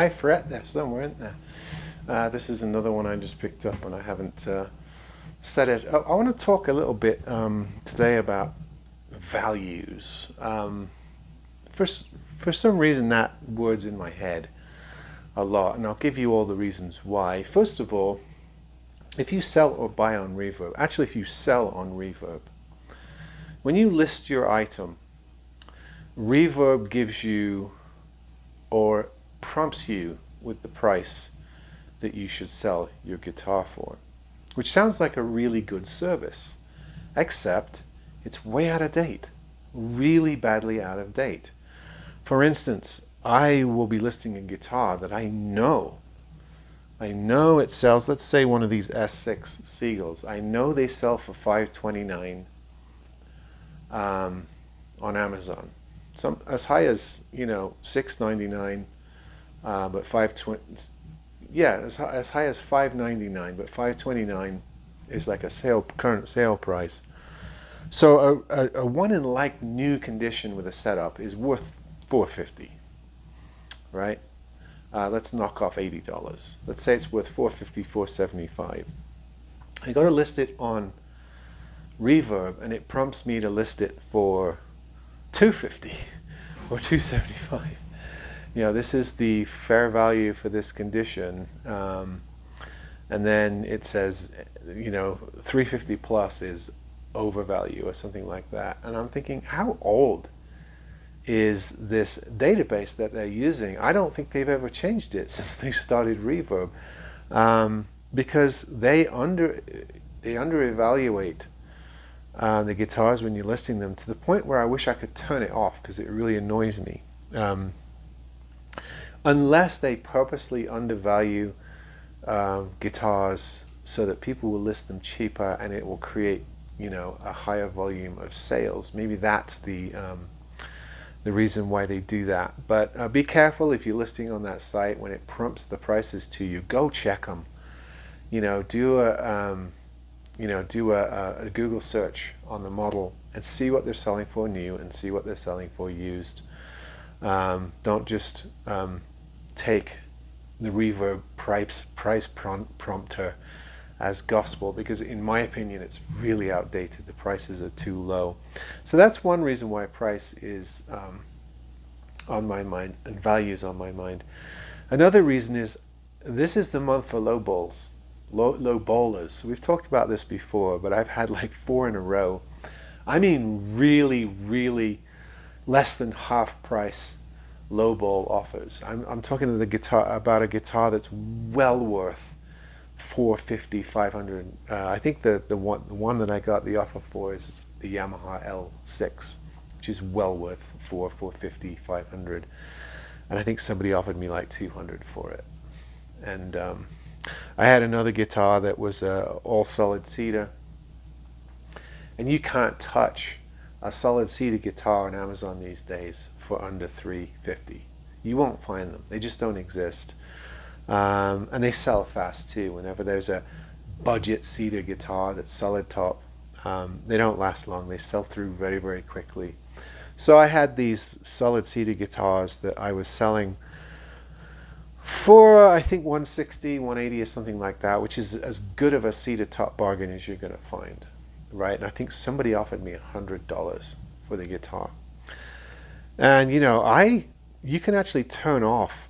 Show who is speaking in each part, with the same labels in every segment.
Speaker 1: high fret there somewhere, isn't there? This is another one I just picked up and I haven't said it. I want to talk a little bit today about values. For some reason that word's in my head a lot, and I'll give you all the reasons why. First of all, if you sell or buy on Reverb, actually if you sell on Reverb, when you list your item, Reverb gives you or prompts you with the price that you should sell your guitar for, which sounds like a really good service, except it's way out of date, really badly out of date. For instance, I will be listing a guitar that I know it sells, let's say one of these S6 Seagulls. I know they sell for $529 on Amazon. Some as high as, $6.99, but as high as $5.99, but $5.29 is like a current sale price. So a one in like new condition with a setup is worth $450, right? Let's knock off $80. Let's say it's worth $450, $475. I go to list it on Reverb, and it prompts me to list it for $250 or $275. This is the fair value for this condition, and then it says, $350 plus is overvalue or something like that. And I'm thinking, how old is this database that they're using? I don't think they've ever changed it since they started Reverb, because they under evaluate the guitars when you're listing them to the point where I wish I could turn it off, because it really annoys me. Unless they purposely undervalue guitars so that people will list them cheaper and it will create, a higher volume of sales. Maybe that's the reason why they do that. But be careful if you're listing on that site. When it prompts the prices to you, go check them. Do a Google search on the model and see what they're selling for new and see what they're selling for used. Don't just take the Reverb price prompter as gospel, because in my opinion it's really outdated. The prices are too low. So that's one reason why price is on my mind and values on my mind. Another reason is this is the month for low bowlers. We've talked about this before, but I've had like 4 in a row. I mean really, really less than half price low ball offers. I'm talking about a guitar that's well worth $450, $500. I think the one that I got the offer for is the Yamaha L6, which is well worth $450, $500. And I think somebody offered me like $200 for it. And I had another guitar that was all solid cedar, and you can't touch a solid cedar guitar on Amazon these days for under $350. You won't find them. They just don't exist. And they sell fast too. Whenever there's a budget cedar guitar that's solid top, they don't last long. They sell through very, very quickly. So I had these solid cedar guitars that I was selling for, I think, $160, $180 or something like that, which is as good of a cedar top bargain as you're going to find, right? And I think somebody offered me $100 for the guitar. And you can actually turn off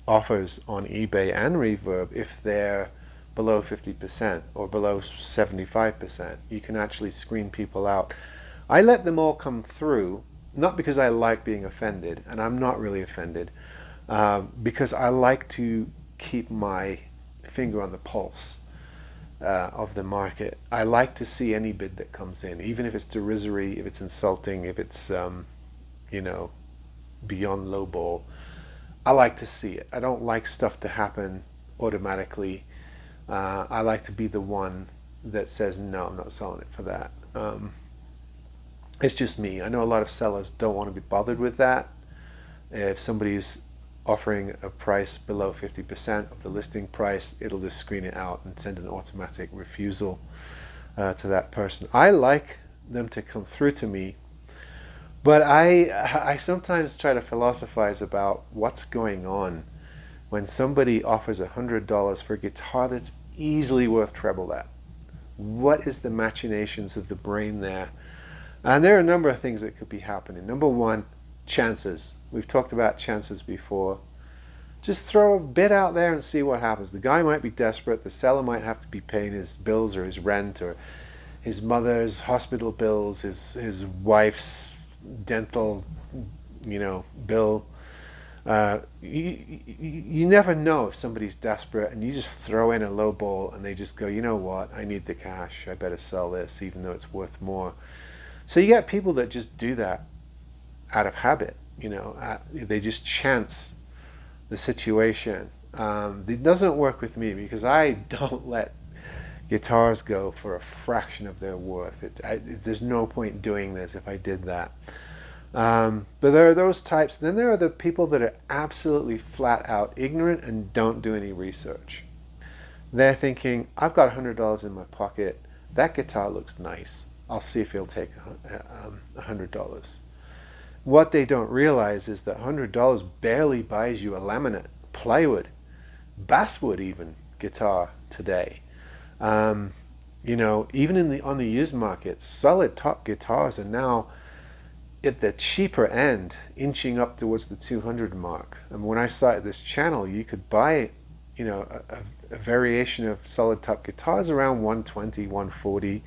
Speaker 1: offers on eBay and Reverb if they're below 50% or below 75%. You can actually screen people out. I let them all come through, not because I like being offended, and I'm not really offended, because I like to keep my finger on the pulse of the market. I like to see any bid that comes in, even if it's derisory, if it's insulting, if it's beyond lowball. I like to see it. I don't like stuff to happen automatically. I like to be the one that says, no, I'm not selling it for that. It's just me. I know a lot of sellers don't want to be bothered with that. If somebody's offering a price below 50% of the listing price, it'll just screen it out and send an automatic refusal to that person. I like them to come through to me, but I sometimes try to philosophize about what's going on when somebody offers $100 for a guitar that's easily worth treble that? What is the machinations of the brain there? And there are a number of things that could be happening. Number one, chances. We've talked about chances before. Just throw a bid out there and see what happens. The guy might be desperate. The seller might have to be paying his bills or his rent or his mother's hospital bills, his wife's dental, bill. You never know if somebody's desperate, and you just throw in a low ball and they just go, you know what, I need the cash, I better sell this even though it's worth more. So you get people that just do that out of habit. They just chance the situation. It doesn't work with me because I don't let guitars go for a fraction of their worth. There's no point doing this if I did that. But there are those types. Then there are the people that are absolutely flat out ignorant and don't do any research. They're thinking, I've got $100 in my pocket. That guitar looks nice. I'll see if he'll take $100. What they don't realize is that $100 barely buys you a laminate, plywood, basswood even guitar today. Even on the used market, solid top guitars are now at the cheaper end, inching up towards the 200 mark. And when I started this channel, you could buy, a variation of solid top guitars around 120, 140.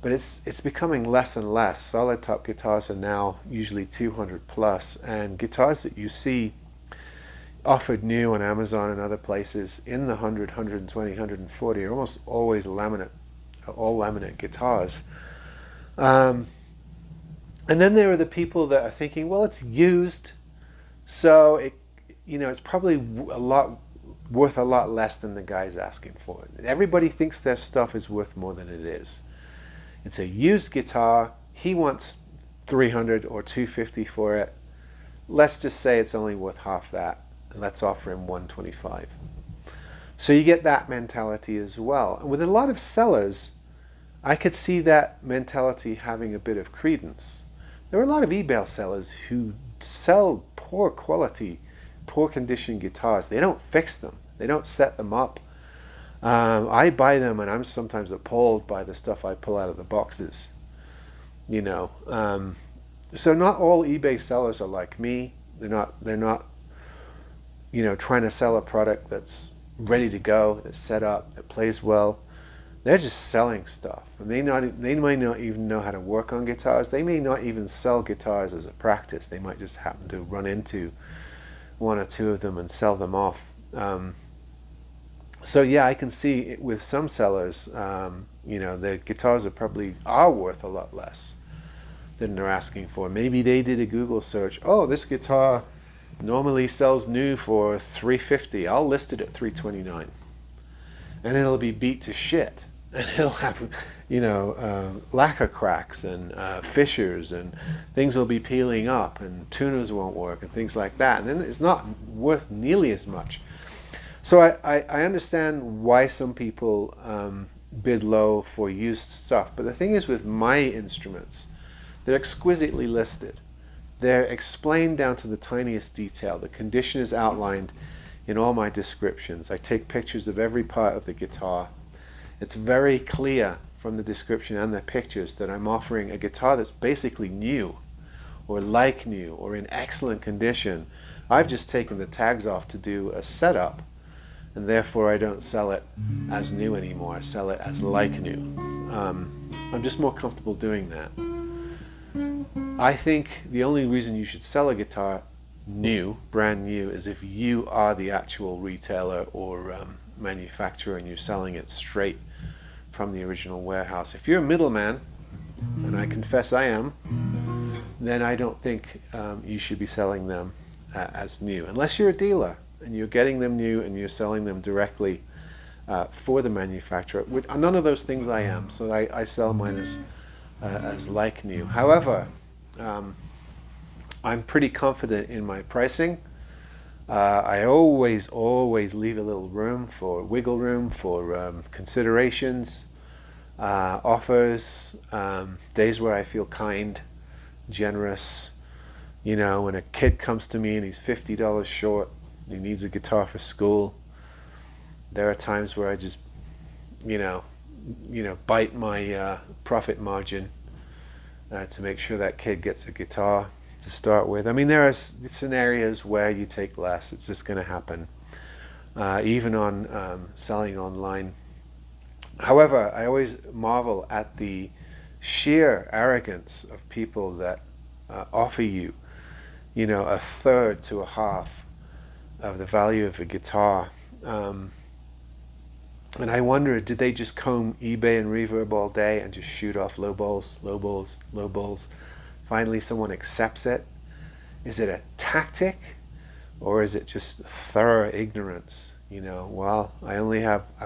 Speaker 1: But it's becoming less and less. Solid top guitars are now usually 200 plus, and guitars that you see offered new on Amazon and other places in the 100, 120, 140 are almost always all laminate guitars. And then there are the people that are thinking, well, it's used, so it's probably worth a lot less than the guy's asking for it. Everybody thinks their stuff is worth more than it is. It's a used guitar. He wants $300 or $250 for it. Let's just say it's only worth half that. Let's offer him $125. So you get that mentality as well. And with a lot of sellers, I could see that mentality having a bit of credence. There are a lot of eBay sellers who sell poor quality, poor condition guitars. They don't fix them. They don't set them up. I buy them, and I'm sometimes appalled by the stuff I pull out of the boxes. So not all eBay sellers are like me. They're not trying to sell a product that's ready to go, that's set up, that plays well. They're just selling stuff, and they might not even know how to work on guitars. They may not even sell guitars as a practice. They might just happen to run into one or two of them and sell them off. So yeah, I can see it with some sellers, their guitars are worth a lot less than they're asking for. Maybe they did a Google search. Oh, this guitar normally sells new for $350. I'll list it at $329, and it'll be beat to shit, and it'll have, lacquer cracks and fissures, and things will be peeling up, and tuners won't work, and things like that. And then it's not worth nearly as much. So I understand why some people bid low for used stuff, but the thing is with my instruments, they're exquisitely listed. They're explained down to the tiniest detail. The condition is outlined in all my descriptions. I take pictures of every part of the guitar. It's very clear from the description and the pictures that I'm offering a guitar that's basically new, or like new, or in excellent condition. I've just taken the tags off to do a setup, and therefore I don't sell it as new anymore. I sell it as like new. I'm just more comfortable doing that. I think the only reason you should sell a guitar new, brand new, is if you are the actual retailer or manufacturer and you're selling it straight from the original warehouse. If you're a middleman, and I confess I am, then I don't think you should be selling them as new, unless you're a dealer and you're getting them new and you're selling them directly for the manufacturer. None of those things I am, so I sell mine as like new. However, I'm pretty confident in my pricing. I always leave a little room for wiggle room, for considerations, offers, days where I feel kind, generous. When a kid comes to me and he's $50 short, He needs a guitar for school. There are times where I just, you know, bite my profit margin to make sure that kid gets a guitar to start with. I mean, there are scenarios where you take less. It's just going to happen, even on selling online. However, I always marvel at the sheer arrogance of people that offer you, a third to a half of the value of a guitar. And I wonder, did they just comb eBay and Reverb all day and just shoot off low balls, low balls, low balls? Finally, someone accepts it. Is it a tactic, or is it just thorough ignorance? Well, I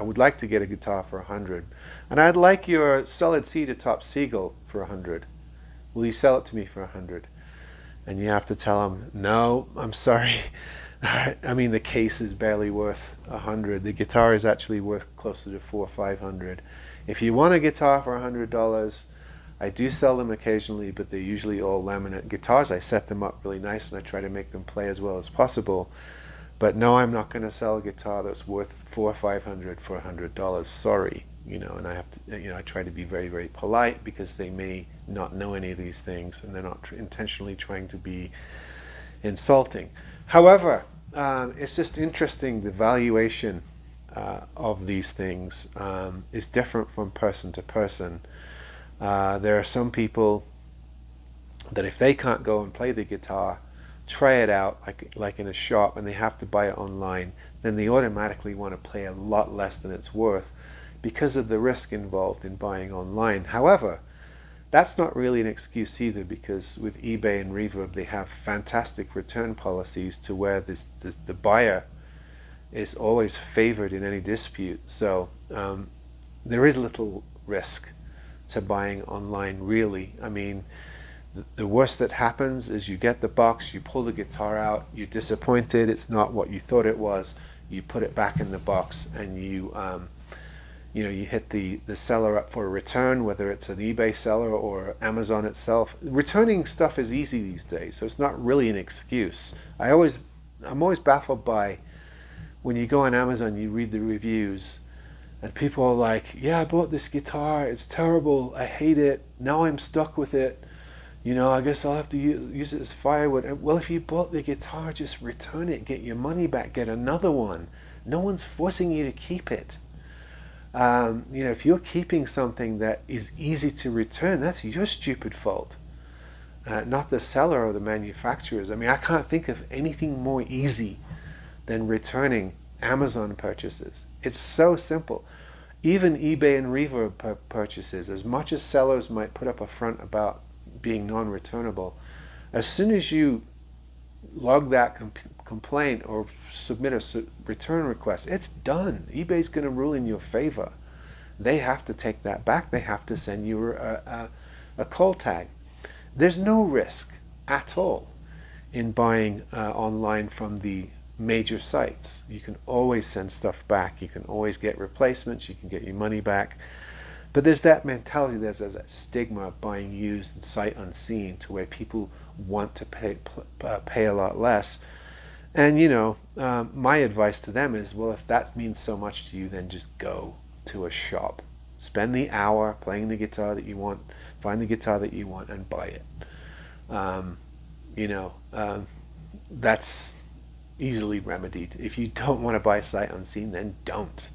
Speaker 1: would like to get a guitar for 100, and I'd like your solid cedar top Seagull for 100. Will you sell it to me for 100? And you have to tell them, no, I'm sorry. I mean, the case is barely worth 100. The guitar is actually worth closer to 400 or 500. If you want a guitar for $100, I do sell them occasionally, but they're usually all laminate guitars. I set them up really nice and I try to make them play as well as possible. But no, I'm not going to sell a guitar that's worth $400 or $500 for $100. Sorry, and I have to, I try to be very, very polite, because they may not know any of these things and they're not intentionally trying to be insulting. However, it's just interesting, the valuation of these things is different from person to person. There are some people that if they can't go and play the guitar, try it out like in a shop, and they have to buy it online, then they automatically want to pay a lot less than it's worth because of the risk involved in buying online. However, that's not really an excuse either, because with eBay and Reverb, they have fantastic return policies to where the buyer is always favored in any dispute. So there is little risk to buying online, really. I mean, the worst that happens is you get the box, you pull the guitar out, you're disappointed, it's not what you thought it was, you put it back in the box, and you hit the seller up for a return, whether it's an eBay seller or Amazon itself. Returning stuff is easy these days, so it's not really an excuse. I'm always baffled by when you go on Amazon, you read the reviews, and people are like, yeah, I bought this guitar, it's terrible, I hate it, now I'm stuck with it, I guess I'll have to use it as firewood. Well, if you bought the guitar, just return it, get your money back, get another one. No one's forcing you to keep it. If you're keeping something that is easy to return, that's your stupid fault, not the seller or the manufacturers. I mean, I can't think of anything more easy than returning Amazon purchases. It's so simple. Even eBay and Reverb purchases, as much as sellers might put up a front about being non-returnable, as soon as you log that complaint or submit a return request, it's done. eBay's going to rule in your favor. They have to take that back. They have to send you a call tag. There's no risk at all in buying online from the major sites. You can always send stuff back. You can always get replacements. You can get your money back. But there's that mentality, there's that stigma of buying used and sight unseen, to where people want to pay a lot less. And my advice to them is, well, if that means so much to you, then just go to a shop, spend the hour playing the guitar that you want, find the guitar that you want, and buy it. That's easily remedied. If you don't want to buy sight unseen, then don't.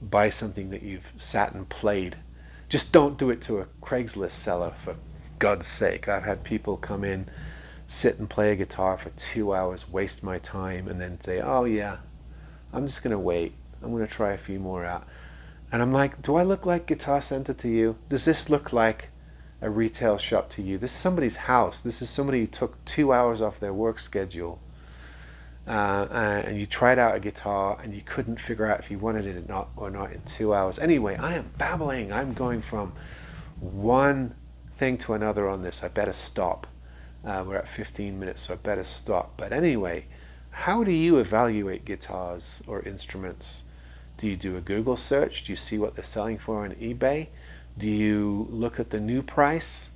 Speaker 1: Buy something that you've sat and played. Just don't do it to a Craigslist seller, for God's sake. I've had people come in, sit and play a guitar for 2 hours, waste my time, and then say, oh yeah, I'm just going to wait. I'm going to try a few more out. And I'm like, do I look like Guitar Center to you? Does this look like a retail shop to you? This is somebody's house. This is somebody who took 2 hours off their work schedule. And you tried out a guitar and you couldn't figure out if you wanted it or not in 2 hours. Anyway, I am babbling. I'm going from one thing to another on this. I better stop. We're at 15 minutes, so I better stop. But anyway, how do you evaluate guitars or instruments? Do you do a Google search? Do you see what they're selling for on eBay? Do you look at the new price?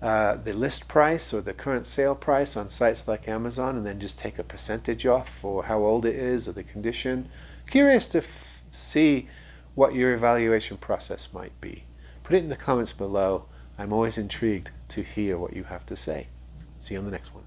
Speaker 1: the list price or the current sale price on sites like Amazon and then just take a percentage off for how old it is or the condition. Curious to see what your evaluation process might be. Put it in the comments below. I'm always intrigued to hear what you have to say. See you on the next one.